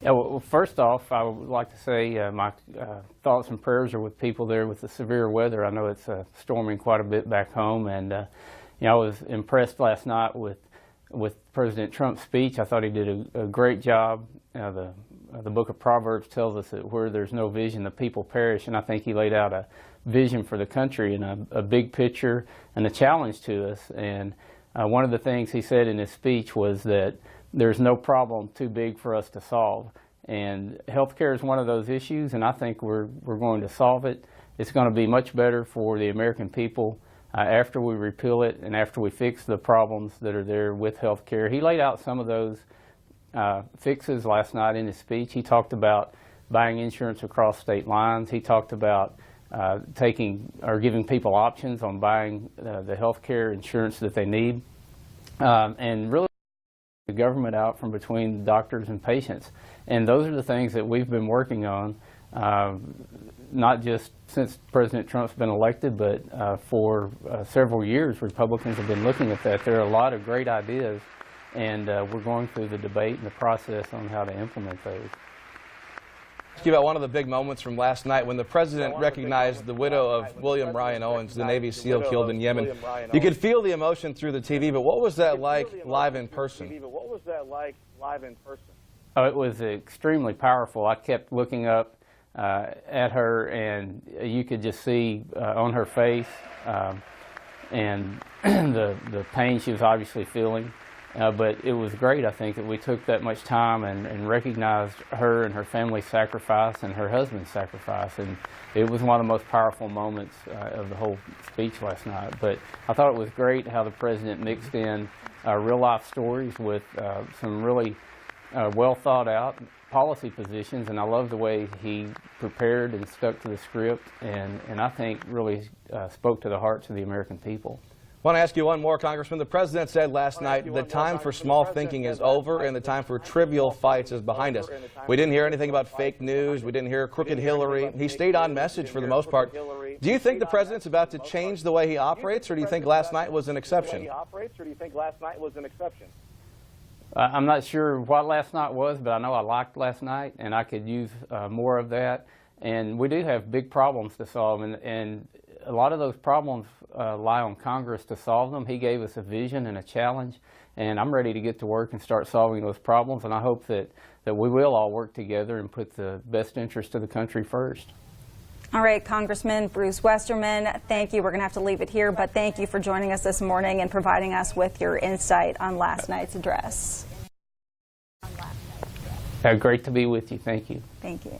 Yeah, well, first off, I would like to say my thoughts and prayers are with people there with the severe weather. I know it's storming quite a bit back home, and I was impressed last night with President Trump's speech. I thought he did a great job. The book of Proverbs tells us that where there's no vision, the people perish, and I think he laid out a vision for the country and a big picture and a challenge to us. And one of the things he said in his speech was that there's no problem too big for us to solve. And healthcare is one of those issues, and I think we're going to solve it. It's going to be much better for the American people after we repeal it and after we fix the problems that are there with healthcare. He laid out some of those fixes last night in his speech. He talked about buying insurance across state lines. He talked about giving people options on buying the healthcare insurance that they need, and really the government out from between doctors and patients. And those are the things that we've been working on, not just since President Trump's been elected, but for several years. Republicans have been looking at that. There are a lot of great ideas, and we're going through the debate and the process on how to implement those. Ask you about one of the big moments from last night when the president recognized the widow of William Ryan Owens, the Navy SEAL killed in Yemen. You could feel the emotion through the TV, but what was that like live in person? Oh, it was extremely powerful. I kept looking up at her, and you could just see on her face and the pain she was obviously feeling. But it was great, I think, that we took that much time and recognized her and her family's sacrifice and her husband's sacrifice. And it was one of the most powerful moments of the whole speech last night. But I thought it was great how the president mixed in real-life stories with some really well thought-out policy positions. And I love the way he prepared and stuck to the script, and I think really spoke to the hearts of the American people. I want to ask you one more, Congressman. The president said last night the time for small thinking is over and the time for trivial fights is behind us. We didn't hear anything about fake news. We didn't hear crooked Hillary. He stayed on message for the most part. Do you think the president's about to change the way he operates, or do you think last night was an exception? I'm not sure what last night was, but I know I liked last night, and I could use more of that. And we do have big problems to solve, and a lot of those problems lie on Congress to solve them. He gave us a vision and a challenge, and I'm ready to get to work and start solving those problems. And I hope that we will all work together and put the best interest of the country first. All right, Congressman Bruce Westerman, thank you. We're going to have to leave it here, but thank you for joining us this morning and providing us with your insight on last night's address. Great to be with you. Thank you. Thank you.